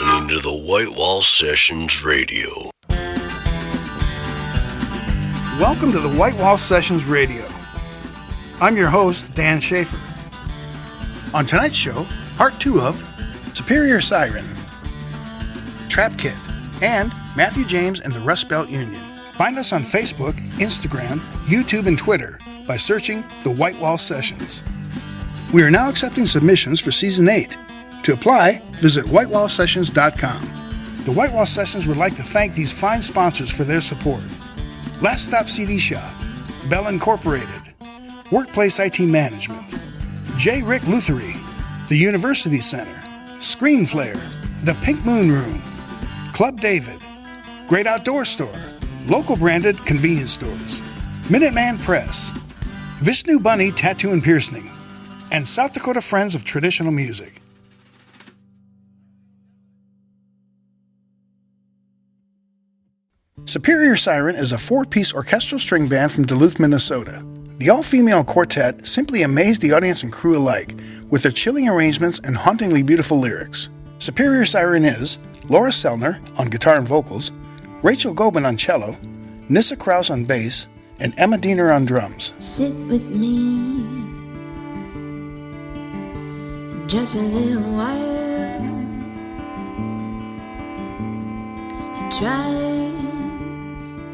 listening to the White Wall Sessions Radio. Welcome to the White Wall Sessions Radio. I'm your host, Dan Schaefer. On tonight's show, part 2 of Superior Siren, Trap Kit, and Matthew James and the Rust Belt Union. Find us on Facebook, Instagram, YouTube, and Twitter by searching The White Wall Sessions. We are now accepting submissions for Season 8. To apply, visit whitewallsessions.com. The White Wall Sessions would like to thank these fine sponsors for their support. Last Stop CD Shop, Bell Incorporated, Workplace IT Management, J. Rick Luthery, The University Center, Screen Flare, The Pink Moon Room, Club David, Great Outdoor Store, local branded convenience stores, Minuteman Press, Vishnu Bunny Tattoo and Piercing, and South Dakota Friends of Traditional Music. Superior Siren is a 4-piece orchestral string band from Duluth, Minnesota. The all-female quartet simply amazed the audience and crew alike with their chilling arrangements and hauntingly beautiful lyrics. Superior Siren is Laura Sellner on guitar and vocals, Rachel Gobin on cello, Nissa Krause on bass, and Emma Diener on drums. Sit with me just a little while. Try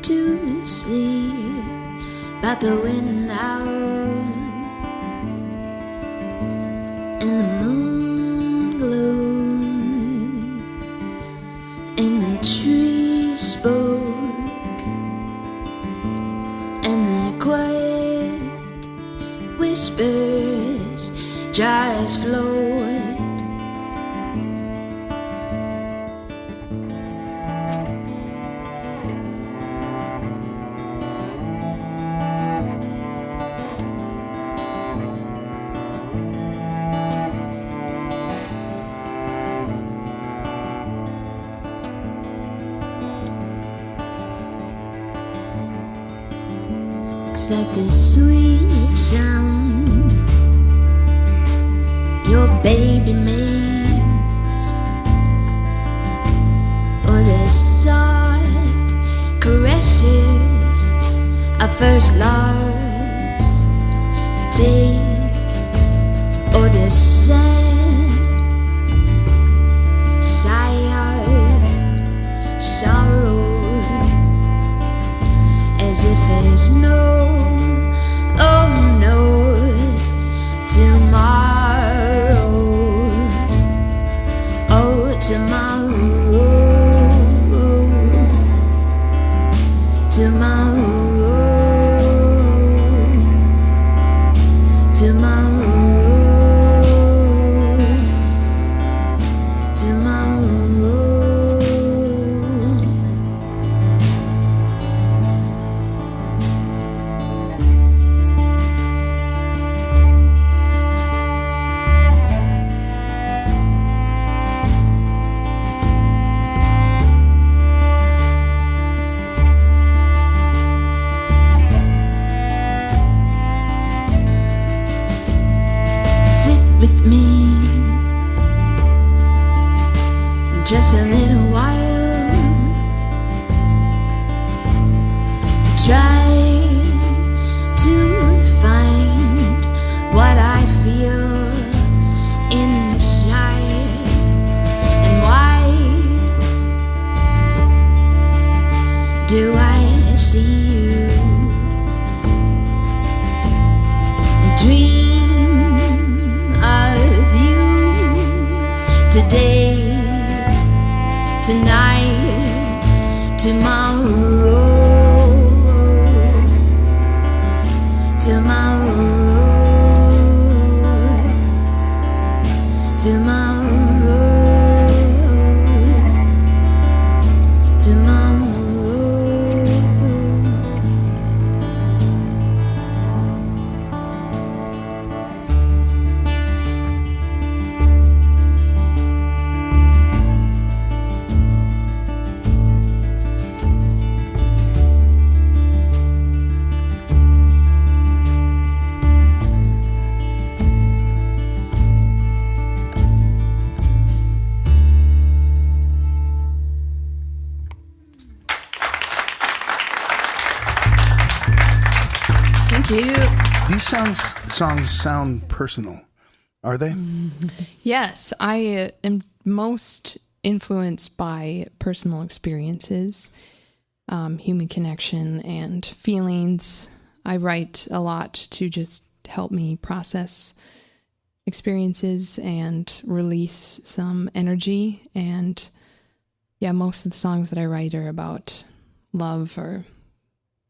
to sleep, but the wind out and the moon glowed and the trees spoke and the quiet whispers just flowed. Like the sweet sound your baby makes, or the soft caresses of first love's take, or the sad sigh of sorrow, as if there's no with me just a little while. Try to find what I feel inside, and why do I see you dream of you today, tonight, tomorrow, tomorrow, tomorrow, tomorrow. you. These songs sound personal. Are they? Yes, I am most influenced by personal experiences, human connection, and feelings. I write a lot to just help me process experiences and release some energy. And yeah, most of the songs that I write are about love or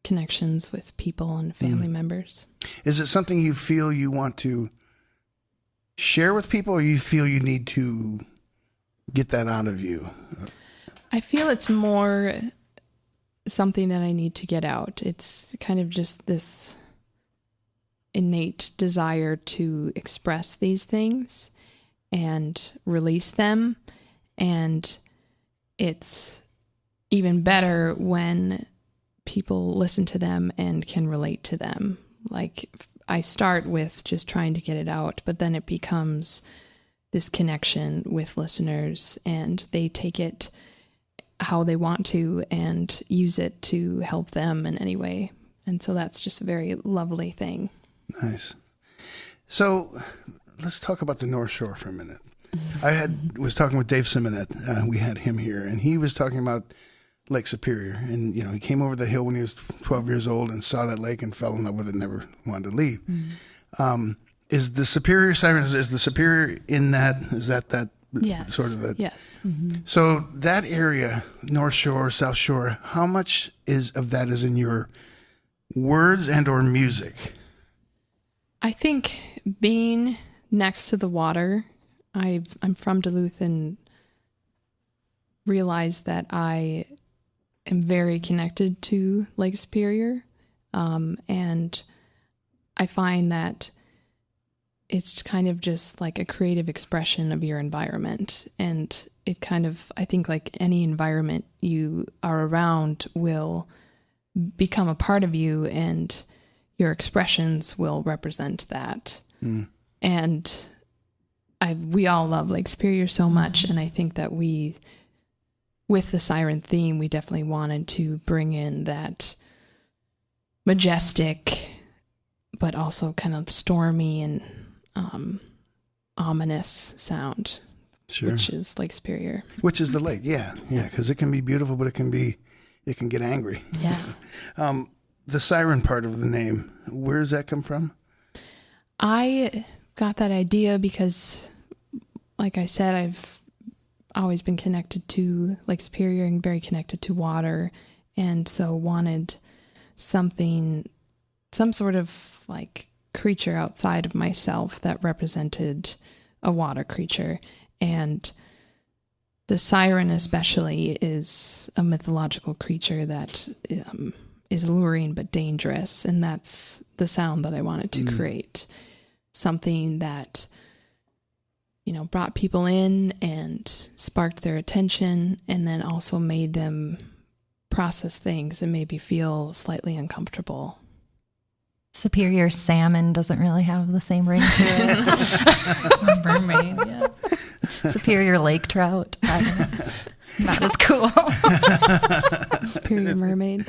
connections with people and family members. Is it something you feel you want to share with people, or you feel you need to get that out of you? I feel it's more something that I need to get out. It's kind of just this innate desire to express these things and release them. And it's even better when people listen to them and can relate to them. Like, I start with just trying to get it out, but then it becomes this connection with listeners, and they take it how they want to and use it to help them in any way. And so that's just a very lovely thing. Nice. So let's talk about the North Shore for a minute. I was talking with Dave Simonette. We had him here, and he was talking about Lake Superior. And, he came over the hill when he was 12 years old and saw that lake and fell in love with it and never wanted to leave. Is the Superior Siren, is the Superior in that? Is that Yes. sort of a... Yes. So that area, North Shore, South Shore, how much of that is in your words and or music? I think being next to the water, I'm from Duluth and realized that I am very connected to Lake Superior. And I find that it's kind of just like a creative expression of your environment. And it kind of, I think like any environment you are around will become a part of you, and your expressions will represent that. And we all love Lake Superior so much. And I think that with the Siren theme, we definitely wanted to bring in that majestic, but also kind of stormy and ominous sound, which is Lake Superior. Which is the lake, yeah, because it can be beautiful, but it can get angry. Yeah. The Siren part of the name, where does that come from? I got that idea because, like I said, I've always been connected to Lake Superior and very connected to water, and so wanted some sort of like creature outside of myself that represented a water creature. And the siren especially is a mythological creature that is alluring but dangerous, and that's the sound that I wanted to create. Something that brought people in and sparked their attention, and then also made them process things and maybe feel slightly uncomfortable. Superior salmon doesn't really have the same ring to it. Mermaid, yeah. Superior lake trout, I don't know. Not as cool. Superior mermaid.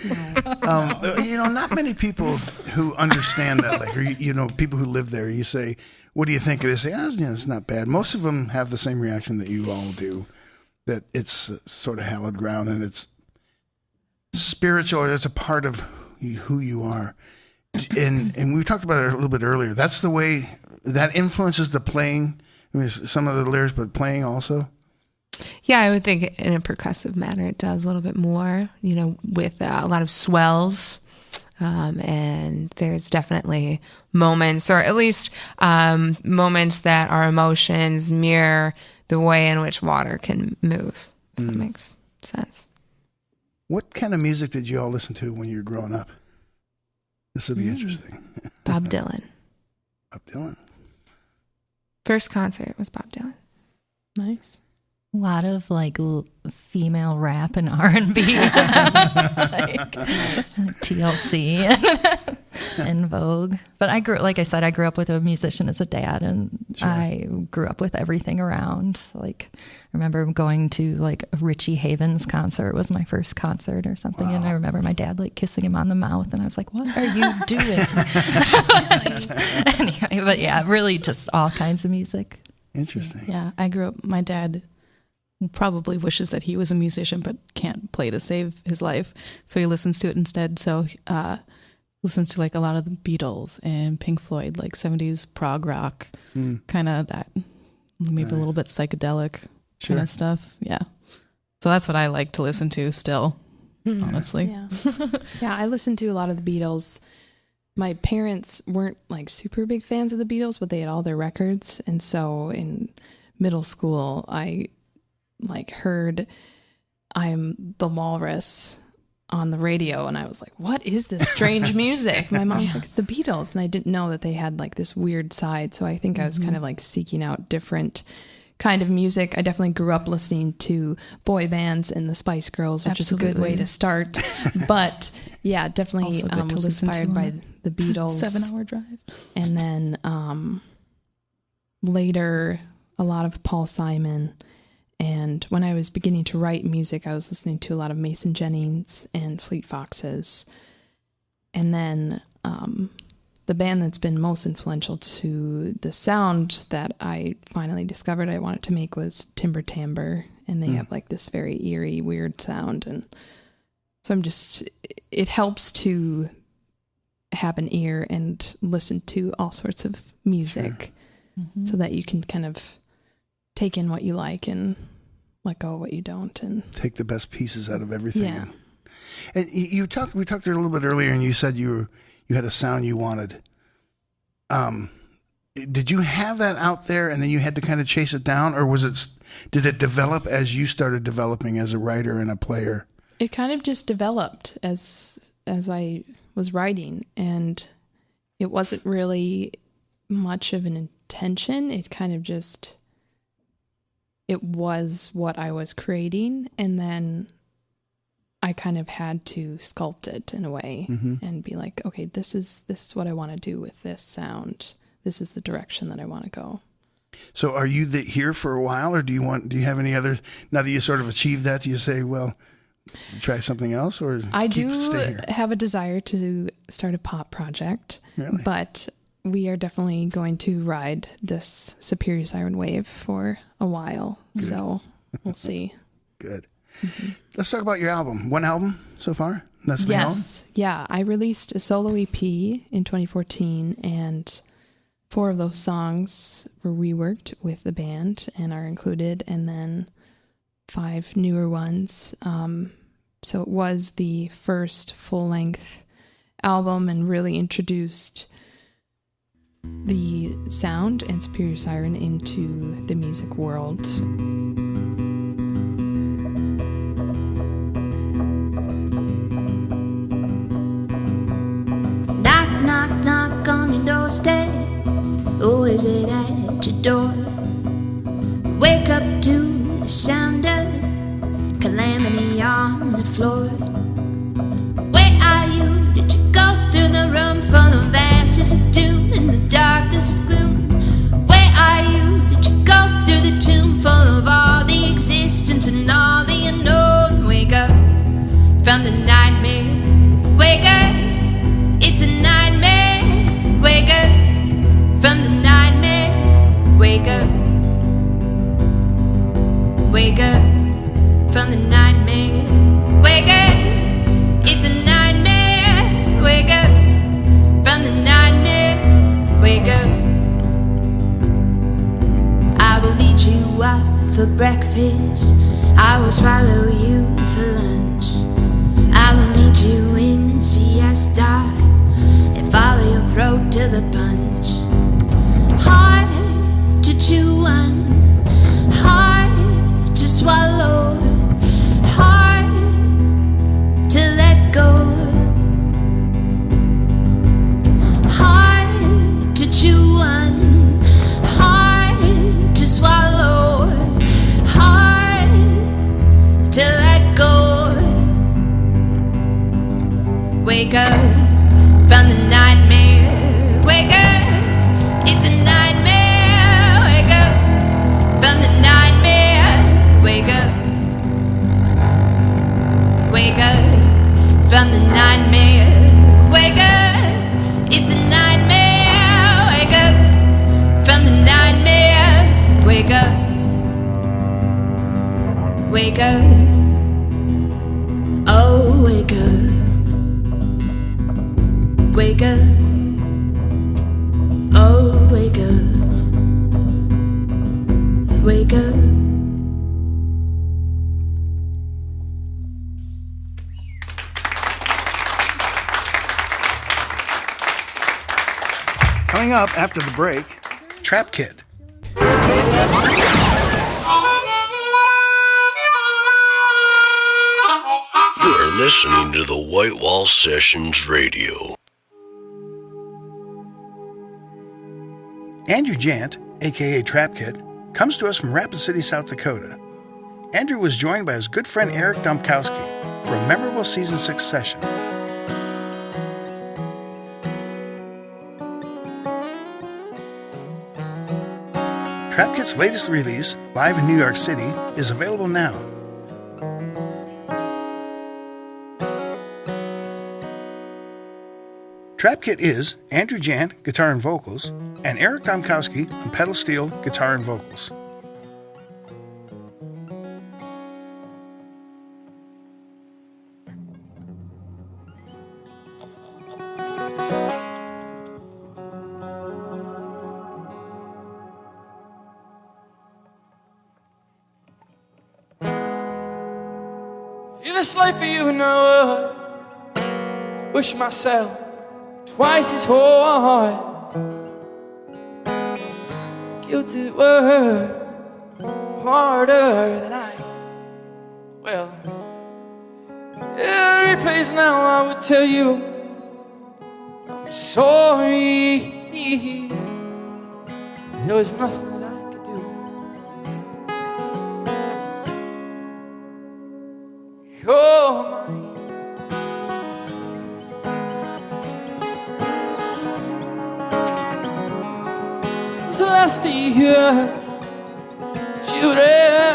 Not many people who understand that lake, or people who live there. You say, "What do you think?" They say, "It's not bad." Most of them have the same reaction that you all do, that it's sort of hallowed ground and it's spiritual. It's a part of who you are. And we talked about it a little bit earlier. That's the way that influences the playing. I mean, some of the lyrics, but playing also. Yeah, I would think in a percussive manner it does a little bit more, with a lot of swells. And there's definitely moments, or at least moments that our emotions mirror the way in which water can move, if that makes sense. What kind of music did you all listen to when you were growing up? This will be interesting. Bob Dylan. Bob Dylan. First concert was Bob Dylan. Nice. A lot of like female rap and R&B, like TLC and Vogue. But I grew up with a musician as a dad, and I grew up with everything around. Like, I remember going to like a Richie Havens concert was my first concert or something, and I remember my dad like kissing him on the mouth, and I was like, "What are you doing?" Anyway, but yeah, really just all kinds of music. Interesting. Yeah, I grew up. My dad probably wishes that he was a musician but can't play to save his life, so he listens to it instead. So listens to like a lot of the Beatles and Pink Floyd, like 70s prog rock, kind of that, maybe a little bit psychedelic kind of stuff. Yeah, so that's what I like to listen to still, honestly. Yeah, I listened to a lot of the Beatles. My parents weren't like super big fans of the Beatles, but they had all their records, and so in middle school I like heard I'm the Walrus on the radio, and I was like, what is this strange music? My mom's like, it's the Beatles, and I didn't know that they had like this weird side, so I think I was kind of like seeking out different kind of music. I definitely grew up listening to boy bands and the Spice Girls, which is a good way to start, but yeah, definitely was inspired by the Beatles. 7-hour drive. And then later a lot of Paul Simon. And when I was beginning to write music, I was listening to a lot of Mason Jennings and Fleet Foxes. And then the band that's been most influential to the sound that I finally discovered I wanted to make was Timber Timbre. And they have like this very eerie, weird sound. And so it helps to have an ear and listen to all sorts of music so that you can kind of take in what you like and let go of what you don't, and take the best pieces out of everything. Yeah. And we talked a little bit earlier, and you said you had a sound you wanted. Did you have that out there, and then you had to kind of chase it down, or did it develop as you started developing as a writer and a player? It kind of just developed as I was writing, and it wasn't really much of an intention. It kind of just, it was what I was creating, and then I kind of had to sculpt it in a way and be like, okay, this is what I want to do with this sound. This is the direction that I want to go. So are you here for a while, or do you have any other, now that you sort of achieved that, do you say, well, try something else, or I stay here? Have a desire to start a pop project, really? But we are definitely going to ride this Superior Siren wave for a while. Good. So we'll see. Good. Let's talk about your album. One album so far? That's the album? Yeah. I released a solo EP in 2014, and 4 of those songs were reworked with the band and are included, and then 5 newer ones. So it was the first full-length album and really introduced the sound and Superior Siren into the music world. Knock, knock, knock on your doorstep. Who is it at your door? Wake up to the sound of calamity on the floor. Where are you? Did you go through the room full of ashes of doom and the darkness of gloom? Where are you? Did you go through the tomb full of all the existence and all the unknown? Wake up from the nightmare. Wake up, it's a nightmare. Wake up from the nightmare. Wake up. Wake up from the nightmare. Wake up, it's a nightmare. Wake up from the nightmare. Wake up. I will eat you up for breakfast. I will swallow you for lunch. I will meet you in siesta and follow your throat to the punch. Hard to chew on, hard to swallow, hard to let go, hard to chew on, hard to swallow, hard Wake up, wake up, oh wake up, wake up, oh wake up, wake up. Coming up after the break, Trap Kit. You are listening to the White Wall Sessions Radio. Andrew Jant, aka Trap Kit, comes to us from Rapid City, South Dakota. Andrew was joined by his good friend Eric Domkowski for a memorable Season 6 session. Trap Kit's latest release, live in New York City, is available now. Trap Kit is Andrew Jant, guitar and vocals, and Eric Domkowski on pedal steel, guitar and vocals. In this life for you know, wish myself twice as hard. Guilty word harder than I. Well, every place now I would tell you I'm sorry. There was nothing that I could do. You're mine. It was the last year, children.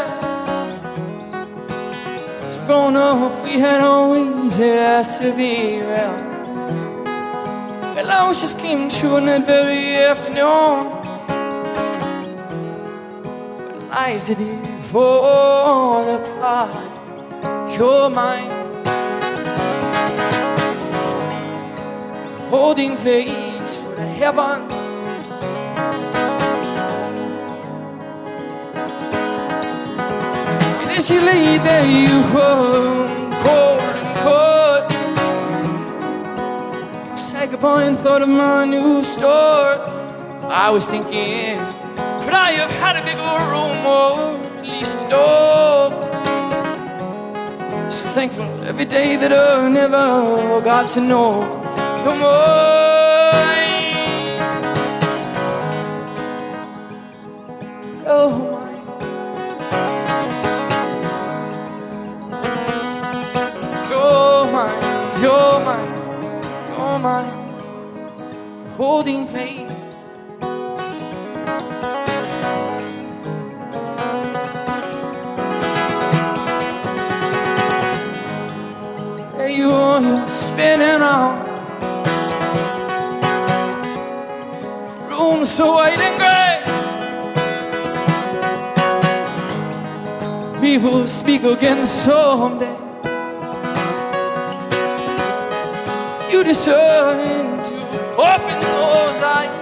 So grown up, we had always asked to be around. Well, I was just came true on that very afternoon. But lives that did fall apart. You're mine, holding place for the heavens. And as you lay there, you hung cold and cold. Said goodbye and thought of my new start. I was thinking, could I have had a bigger room or at least a door? So thankful every day that I never got to know the mine. Oh mine. You're mine, you're mine, you're mine. Holding place. You're spinning on room so white and gray. We will speak again someday. You decide to open those eyes.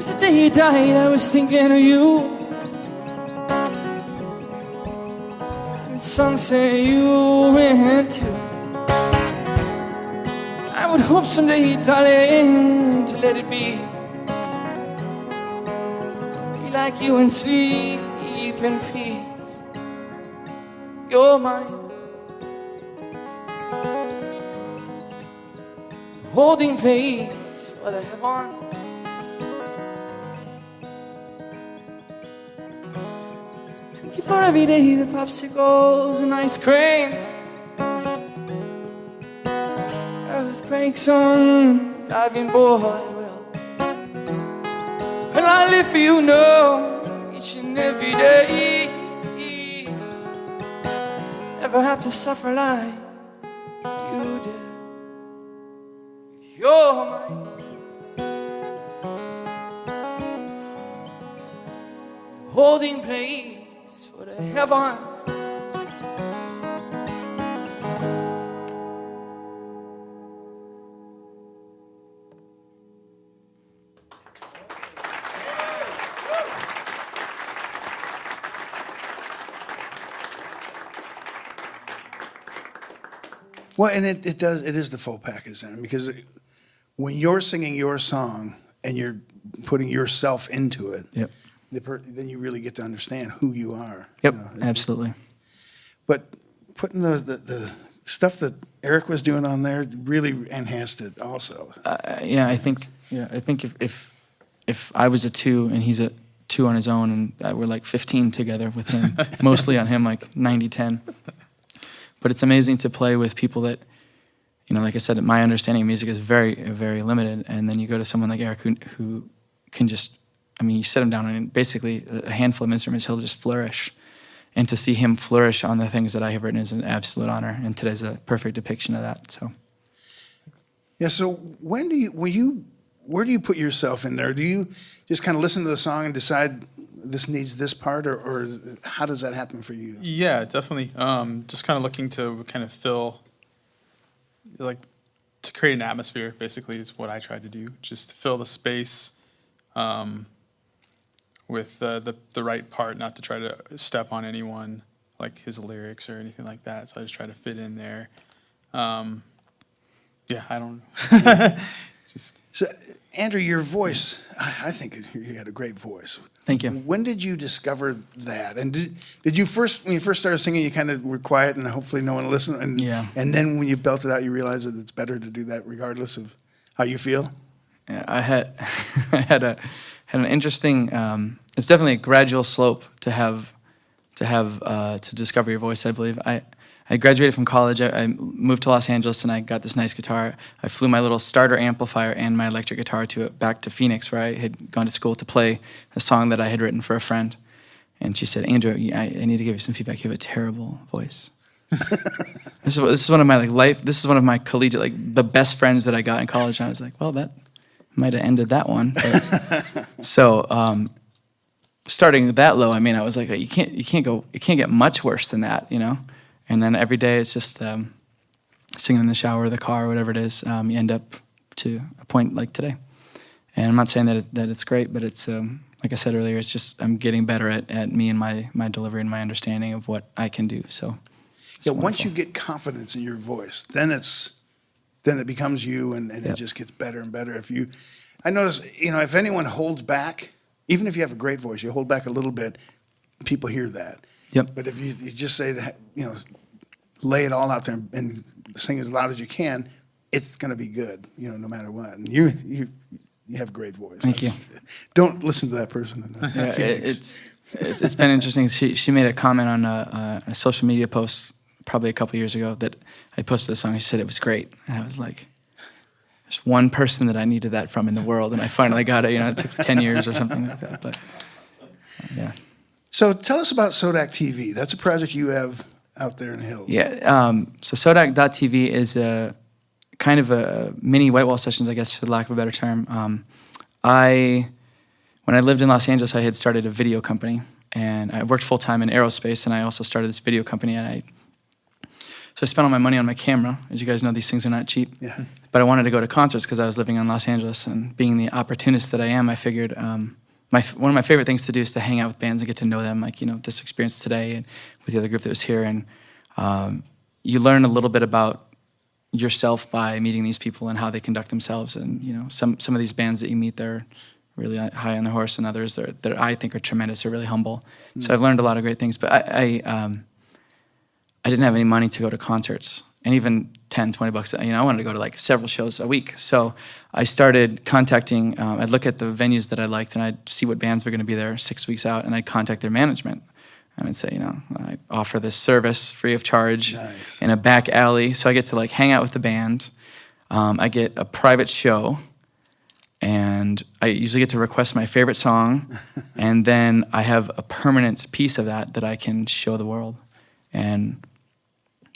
The day you died, I was thinking of you. And sunset you went to. I would hope someday, darling, to let it be. Be like you and sleep in peace. You're mine. Holding place for the heavens. Thank you for every day, the popsicles and ice cream. Earthquakes on diving board. Well, I live for you, know, each and every day. never have to suffer like you did with your mind. Holding place for the heavens. Well, and it is the full package then, because when you're singing your song and you're putting yourself into it, Yep. then you really get to understand who you are. Yep. You know? Absolutely. But putting the stuff that Eric was doing on there really enhanced it also. Yeah, I think if I was a 2 and he's a 2 on his own, and we're like 15 together with him, mostly on him, like 90-10. But it's amazing to play with people that, you know, like I said, my understanding of music is very, very limited. And then you go to someone like Eric who can just, I mean, you sit him down and basically a handful of instruments, he'll just flourish. And to see him flourish on the things that I have written is an absolute honor. And today's a perfect depiction of that. So. Yeah. So where do you put yourself in there? Do you just kind of listen to the song and decide this needs this part, or how does that happen for you? Yeah, definitely. Just kind of looking to kind of fill, like, to create an atmosphere, basically, is what I try to do. Just fill the space with the right part, not to try to step on anyone, like his lyrics or anything like that. So I just try to fit in there. Yeah, I don't know. So, Andrew, your voice, I think you had a great voice. Thank you. When did you discover that? And did you first, when you first started singing, you kind of were quiet and hopefully no one listened? And, Yeah. And then when you belted out, you realized that it's better to do that regardless of how you feel? Yeah, I had an interesting. It's definitely a gradual slope to discover your voice. I believe I graduated from college. I moved to Los Angeles and I got this nice guitar. I flew my little starter amplifier and my electric guitar back to Phoenix, where I had gone to school to play a song that I had written for a friend. And she said, "Andrew, I need to give you some feedback. You have a terrible voice." This is one of my This is one of my collegiate, the best friends that I got in college. And I was like, well, that might have ended that one. But, so starting that low, I mean, I was like, it can't get much worse than that, you know. And then every day it's just singing in the shower or the car or whatever it is. You end up to a point like today. And I'm not saying that it's great, but it's like I said earlier, it's just I'm getting better at me and my delivery and my understanding of what I can do. So yeah, once you get confidence in your voice, then it becomes you, and Yep. it just gets better and better. I notice, if anyone holds back, even if you have a great voice, you hold back a little bit, people hear that. Yep. But if you just say that, lay it all out there and sing as loud as you can, it's going to be good, no matter what. And you have a great voice. Thank you. Don't listen to that person. Yeah, it's been interesting. She made a comment on a social media post probably a couple years ago that I posted a song. She said it was great, and I was like, "There's one person that I needed that from in the world," and I finally got it. It took 10 years or something like that, but yeah. So tell us about Sodak TV. That's a project you have out there in the hills. Yeah. So Sodak.tv is a kind of a mini White Wall Sessions, I guess, for the lack of a better term. When I lived in Los Angeles, I had started a video company, and I worked full time in aerospace, and I also started this video company, so I spent all my money on my camera. As you guys know, these things are not cheap. Yeah. But I wanted to go to concerts because I was living in Los Angeles, and being the opportunist that I am, I figured one of my favorite things to do is to hang out with bands and get to know them, this experience today and with the other group that was here. And you learn a little bit about yourself by meeting these people and how they conduct themselves. And some of these bands that you meet, they're really high on their horse, and others that I think are tremendous, are really humble. So I've learned a lot of great things. But I didn't have any money to go to concerts, and even $10, $20. I wanted to go to several shows a week. So I started contacting. I'd look at the venues that I liked, and I'd see what bands were going to be there 6 weeks out, and I'd contact their management, and I'd say, I offer this service free of charge in a back alley. So I get to hang out with the band. I get a private show, and I usually get to request my favorite song, and then I have a permanent piece of that I can show the world. And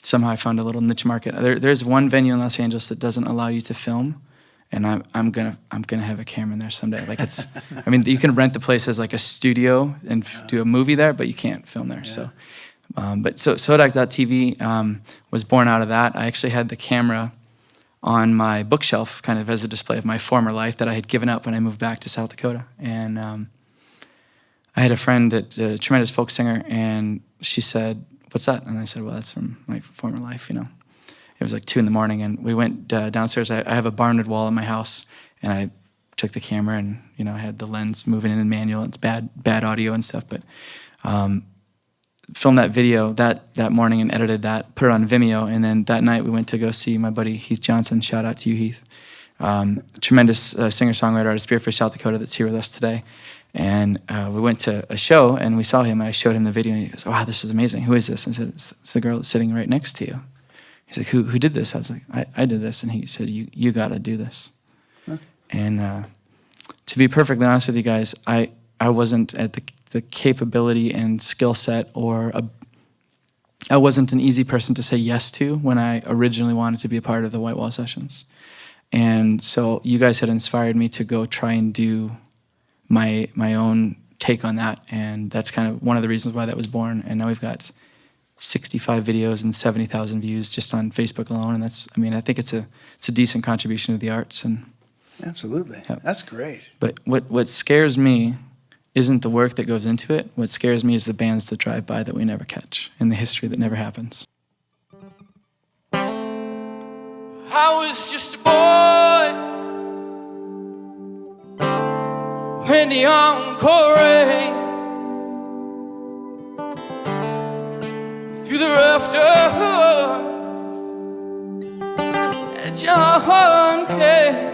somehow I found a little niche market. There's one venue in Los Angeles that doesn't allow you to film, and I'm gonna have a camera in there someday. Like it's, I mean, you can rent the place as like a studio and do a movie there, but you can't film there. So, but Sodak.tv was born out of that. I actually had the camera on my bookshelf, kind of as a display of my former life that I had given up when I moved back to South Dakota. And I had a friend that's a tremendous folk singer, and she said, "What's that?" And I said, "Well, that's from my former life, you know." It was like 2 a.m, and we went downstairs. I have a barnwood wall in my house, and I took the camera, and you know, I had the lens moving in manual. It's bad audio and stuff, but filmed that video that morning and edited that, put it on Vimeo, and then that night we went to go see my buddy Heath Johnson. Shout out to you, Heath. Tremendous singer-songwriter out of Spearfish, South Dakota, that's here with us today. And we went to a show, and we saw him, and I showed him the video, and he goes, "Wow, this is amazing. Who is this?" I said, it's the girl that's sitting right next to you." He's like, who did this? I was like, I did this. And he said, you got to do this. Huh. And to be perfectly honest with you guys, I wasn't at the capability and skill set, or I wasn't an easy person to say yes to when I originally wanted to be a part of the White Wall Sessions. And so you guys had inspired me to go try and do my own take on that. And that's kind of one of the reasons why that was born. And now we've got 65 videos and 70,000 views just on Facebook alone, and that's, I mean, I think it's a decent contribution to the arts. And Absolutely. Yep. That's great. But what scares me isn't the work that goes into it. What scares me is the bands that drive by that we never catch, and the history that never happens. I was just a boy when the encore rang through the rafters, and John came.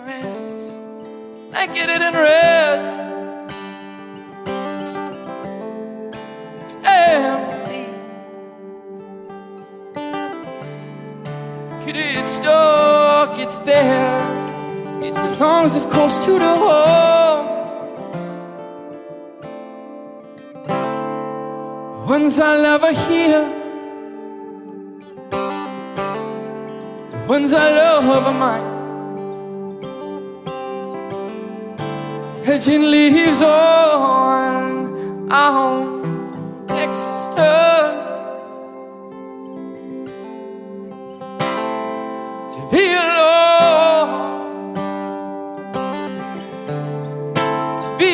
It's blanketed in red. It's empty. Could it stuck? It's there. It belongs, of course, to the home. Ones I'll ever hear, the ones I love are mine. Hedging leaves on Texas turf. To be alone, to be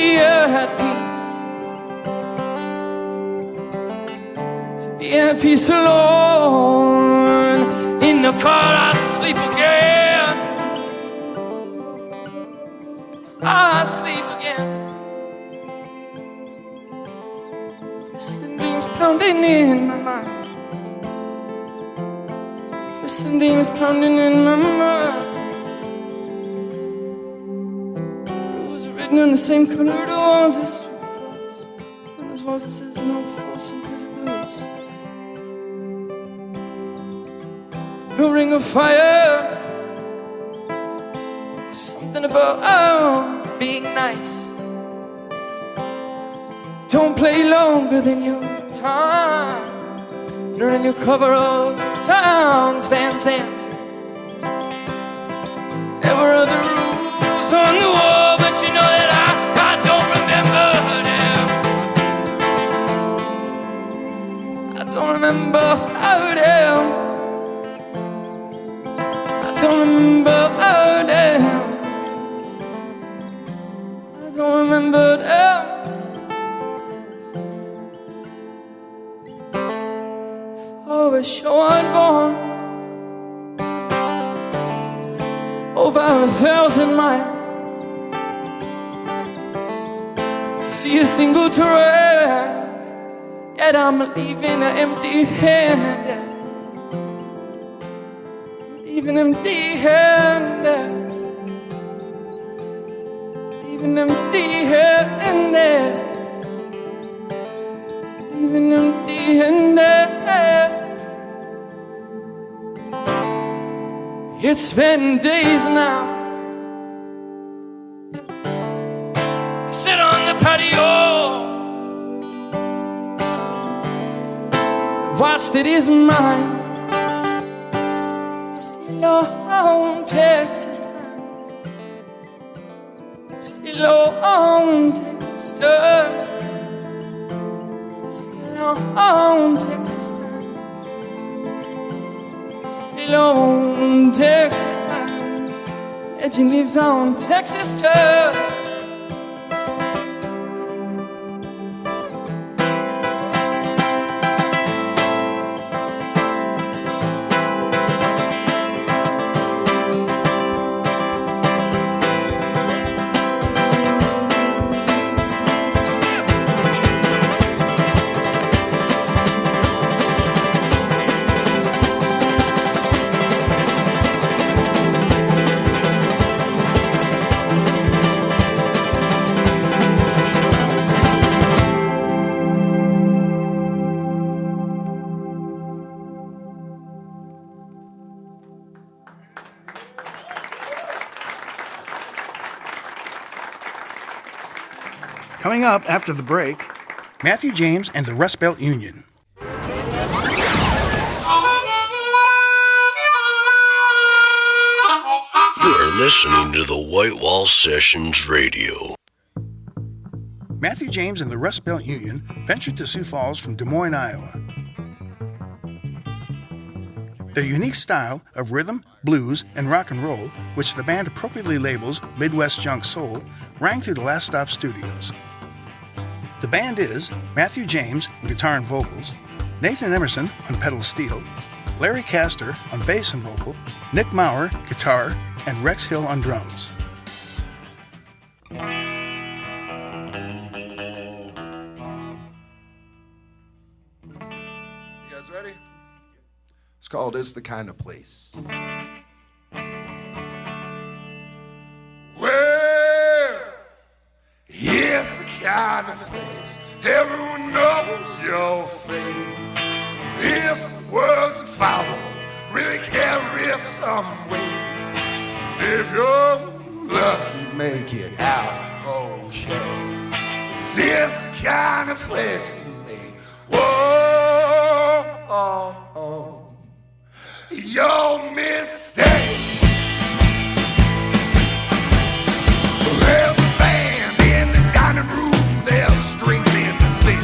at peace alone. In the car I sleep again. I sleep again. Twisting dreams pounding in my mind. Twisting dreams pounding in my mind. Rules are written on the same colored walls as street clothes. On those walls it says no force in his blues. No ring of fire. Something about being nice. Don't play longer than your time. Learning your cover of towns, Van Zandt. There were other rules on the wall, but you know that I don't remember them. I don't remember how them. Don't remember how them. I don't remember them. Oh, a show I'd gone over 1,000 miles to see a single track, yet I'm leaving an empty-handed. Even empty-handed, even empty-handed, even empty-handed. It's been days now. I sit on the patio lost, it is mine. Still on Texas time. Still on Texas time. Still on Texas time. Still on Texas time. Legend lives on Texas time. Coming up after the break, Matthew James and the Rust Belt Union. You are listening to the White Wall Sessions Radio. Matthew James and the Rust Belt Union ventured to Sioux Falls from Des Moines, Iowa. Their unique style of rhythm, blues, and rock and roll, which the band appropriately labels Midwest Junk Soul, rang through the Last Stop Studios. The band is Matthew James on guitar and vocals, Nathan Emerson on pedal steel, Larry Castor on bass and vocal, Nick Maurer guitar, and Rex Hill on drums. You guys ready? It's called It's the Kind of Place. Well, it's the kind of place everyone knows your face. It's the words that follow really carry some weight. If you're lucky, make it out okay. Is this the kind of place you need? Whoa, oh, oh. Your mistake. There's a band in the dining room, there's strings in the sink.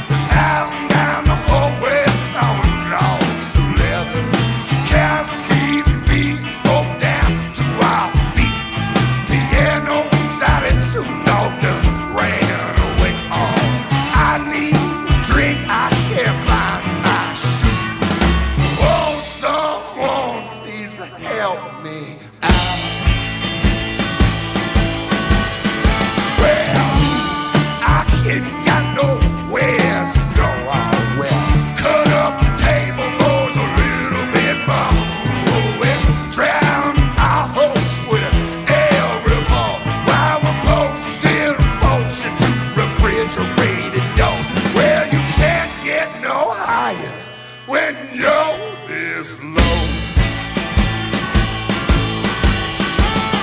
There's howling down the hallway, sawing logs of leather. Cows keeping beats broke down to our feet. Pianos out in tune, dog done ran away. Oh, I need a drink, I can't find my shoe. Won't someone please help me out? Well, I ain't got nowhere to go. Oh, well, cut up the table, boys, a little bit more. Oh, well, drown our hopes with every ball while we're posting fortune to refrigerated dough. Well, you can't get no higher when you're this low.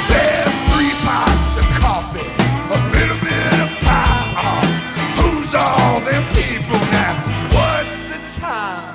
There's 3 pots of coffee, a little bit of pie. Oh, who's all them people now? What's the time?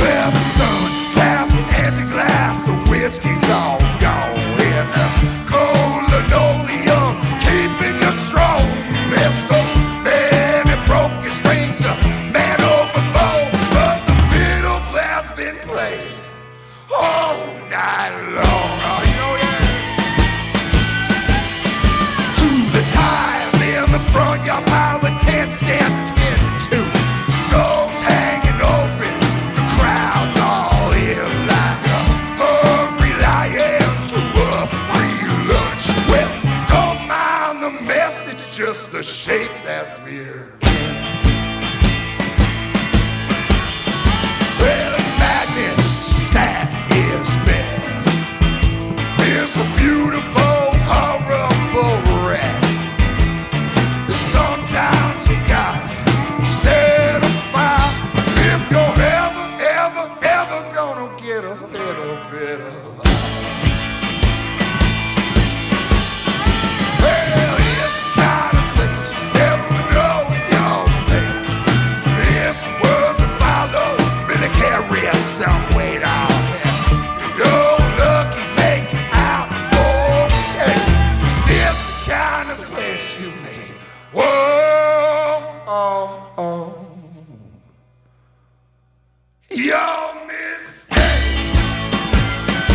Well, the sun's tapping at the glass, the whiskey's all gone. In the cold linoleum, keeping you strong. There's so many broken strings, a man overboard, but the fiddle player's been playing all night long. Oh, you know that? To the tires in the front yard pile, the tent stand 10-2. Doors hanging open, the crowd's all in like a hungry lion to a free lunch. Well, don't mind the mess, it's just the shape that we're in. Well, it's madness, that is best. It's so beautiful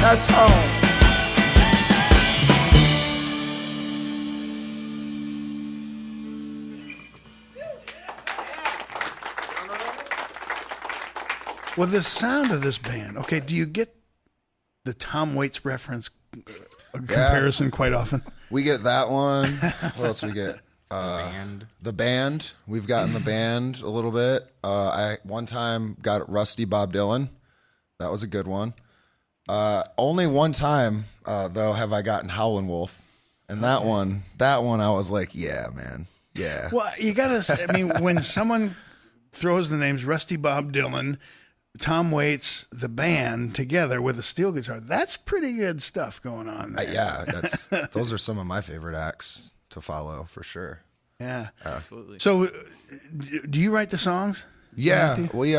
us home. Well, the sound of this band. Okay, do you get the Tom Waits reference comparison quite often? We get that one. What else we get? The band. We've gotten the band a little bit. I one time got Rusty Bob Dylan. That was a good one. Only one time though have I gotten Howlin' Wolf, and that one I was like, yeah, man, yeah. Well, you gotta. I mean, when someone throws the names Rusty Bob Dylan, Tom Waits, the band together with a steel guitar, that's pretty good stuff going on there. Yeah, those are some of my favorite acts to follow for sure. Yeah, Absolutely. So, do you write the songs? Yeah, Matthew? we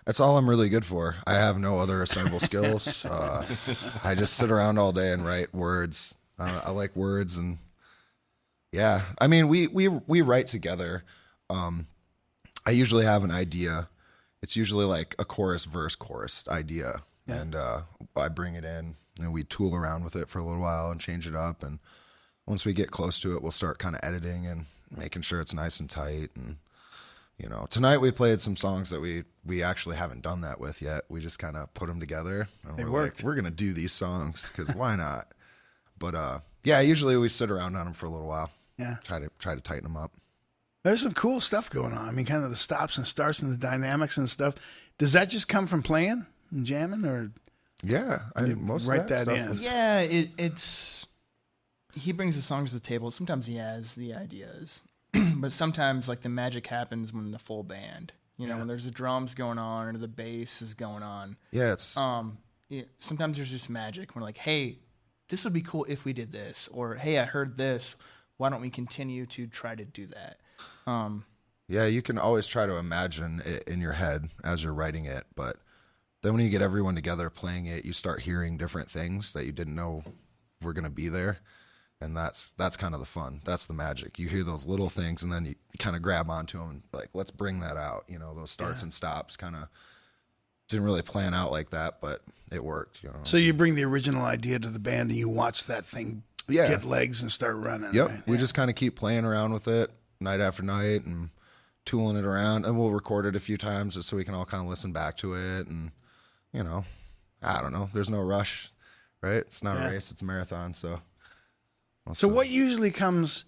that's all I'm really good for. I have no other assemble skills. I just sit around all day and write words. I like words, and yeah, I mean we write together. I usually have an idea. It's usually like a chorus, verse, chorus idea, and I bring it in, and we tool around with it for a little while and change it up. And once we get close to it, we'll start kind of editing and making sure it's nice and tight. And you know, tonight we played some songs that we actually haven't done that with yet. We just kind of put them together, and we're worked. like, we're gonna do these songs because why not? But yeah, usually we sit around on them for a little while. Yeah, try to tighten them up. There's some cool stuff going on. I mean, kind of the stops and starts and the dynamics and stuff. Does that just come from playing and jamming, or yeah, most write of that stuff in? Yeah, it's he brings the songs to the table. Sometimes he has the ideas, but sometimes like the magic happens when the full band. You know, when there's the drums going on or the bass is going on. Yeah, it's sometimes there's just magic. We're like, hey, this would be cool if we did this, or hey, I heard this. Why don't we continue to try to do that? Yeah, you can always try to imagine it in your head as you're writing it, but then when you get everyone together playing it, you start hearing different things that you didn't know were going to be there, and that's kind of the fun. That's the magic. You hear those little things, and then you kind of grab onto them, and like, let's bring that out. You know, those starts and stops kind of didn't really plan out like that, but it worked. You know? So you bring the original idea to the band, and you watch that thing get legs and start running. Yep, right? we just kind of keep playing around with it night after night and tooling it around, and we'll record it a few times just so we can all kind of listen back to it. And you know, I don't know, there's no rush, right? It's not a race, it's a marathon. So what usually comes,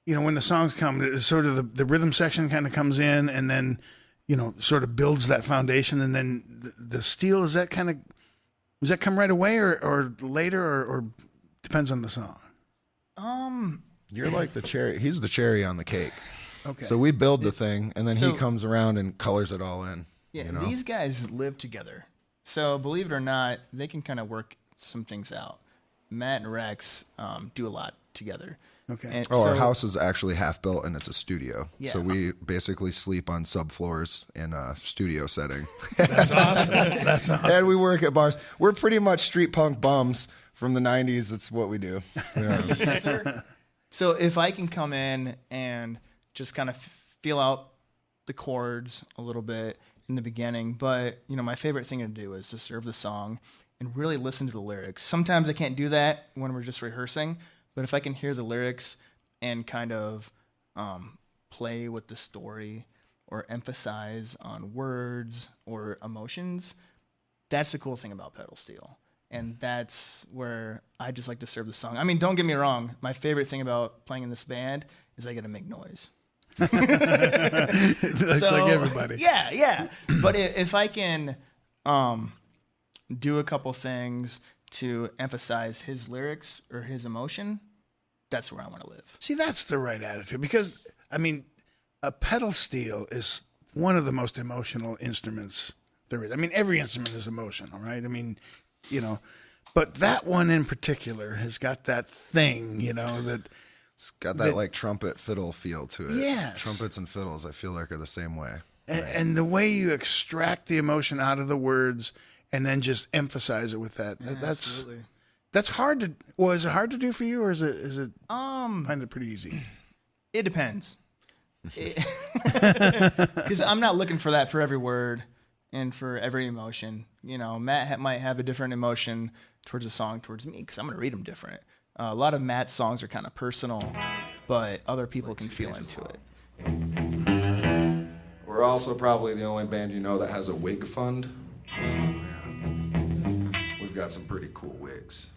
you know, when the songs come, is sort of the rhythm section kind of comes in, and then, you know, sort of builds that foundation, and then the steel, does that come right away or later, or depends on the song? You're like the cherry. He's the cherry on the cake. Okay. So we build the thing, and then he So- comes around and colors it all in. Yeah, you know? these guys live together. So believe it or not, they can kind of work some things out. Matt and Rex do a lot together. Okay. And our so- house is actually half built, and it's a studio. Yeah. So we basically sleep on subfloors in a studio setting. That's awesome. That's awesome. And we work at bars. We're pretty much street punk bums from the 90s. That's what we do. Yeah. So if I can come in and just kind of feel out the chords a little bit in the beginning, but you know, my favorite thing to do is to serve the song and really listen to the lyrics. Sometimes I can't do that when we're just rehearsing, but if I can hear the lyrics and kind of play with the story or emphasize on words or emotions, that's the cool thing about pedal steel. And that's where I just like to serve the song. I mean, don't get me wrong. My favorite thing about playing in this band is I get to make noise. That's like everybody. Yeah. But if I can do a couple things to emphasize his lyrics or his emotion, that's where I want to live. See, that's the right attitude, because, I mean, a pedal steel is one of the most emotional instruments there is. I mean, every instrument is emotional, right? I mean, you know, but that one in particular has got that thing, you know, that It's got that like trumpet fiddle feel to it. Yes. Trumpets and fiddles, I feel like, are the same way. and the way you extract the emotion out of the words and then just emphasize it with that. Absolutely. That's hard to. Well, is it hard to do for you, or is it? Find it pretty easy. It depends. Because I'm not looking for that for every word. and for every emotion. Matt might have a different emotion towards a song towards me because I'm going to read them different. A lot of Matt's songs are kind of personal, but other people can feel into it. We're also probably the only band that has a wig fund. Yeah. We've got some pretty cool wigs.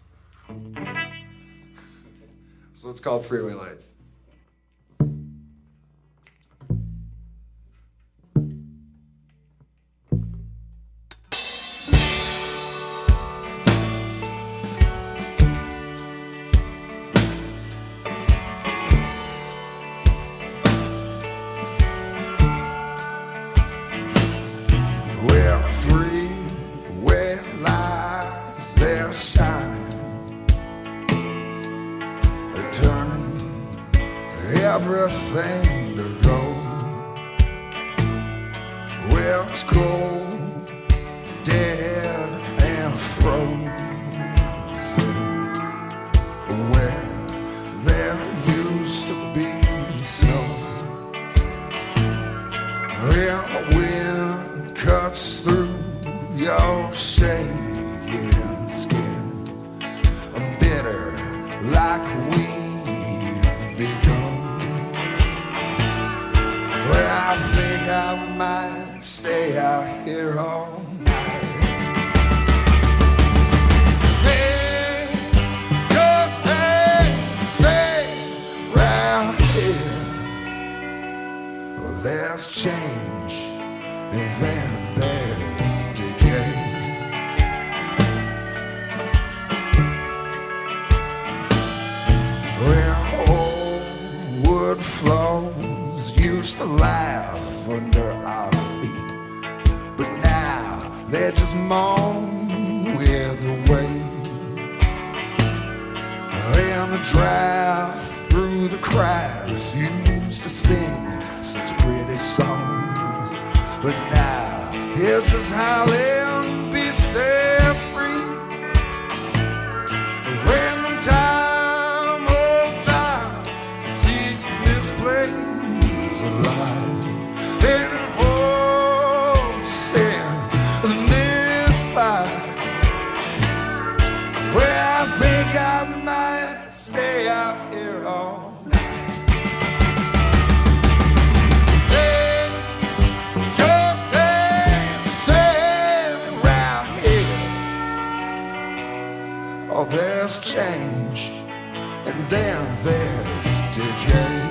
So it's called Freeway Lights. Everything to go. Well, it's cold, dead, and frozen. Where there used to be snow. Well, the wind cuts through your shaking skin, bitter like we've become. Well, I think I might stay out here all night. Hey, just stay round here. Well, there's change, and then there's decay. Well, old wood floors used to laugh under our feet, but now they just moan with the weight. And the draft through the cracks used to sing such pretty songs, but now it's just howling, be set free. Random time, old time, keep this place alive. And it holds in this life. Well, I think I might stay out here all night. Hey, just stay around here. Oh, there's change, and then there's decay.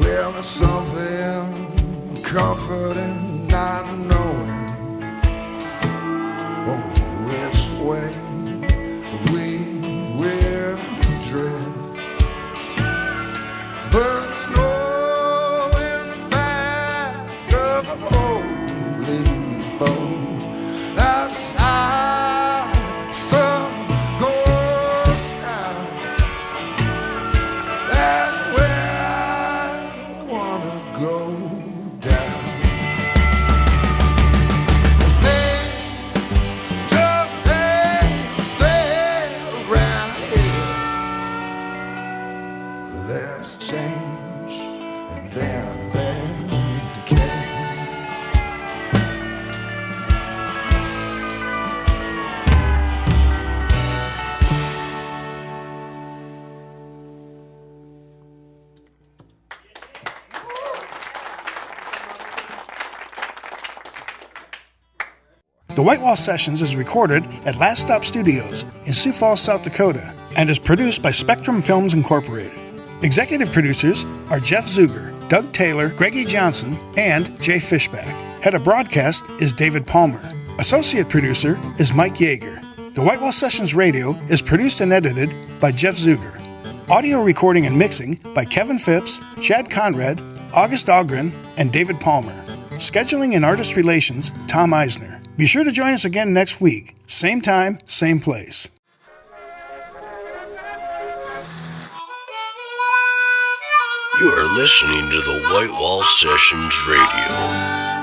Well, there's something comforting not knowing which way we will drift, but knowing go down. Just stay around here. There's change and then there's decay. The White Wall Sessions is recorded at Last Stop Studios in Sioux Falls, South Dakota, and is produced by Spectrum Films Incorporated. Executive producers are Jeff Zuger, Doug Taylor, Greggy Johnson, and Jay Fishback. Head of broadcast is David Palmer. Associate producer is Mike Yeager. The White Wall Sessions Radio is produced and edited by Jeff Zuger. Audio recording and mixing by Kevin Phipps, Chad Conrad, August Dahlgren, and David Palmer. Scheduling and artist relations, Tom Eisner. Be sure to join us again next week. Same time, same place. You are listening to the White Wall Sessions Radio.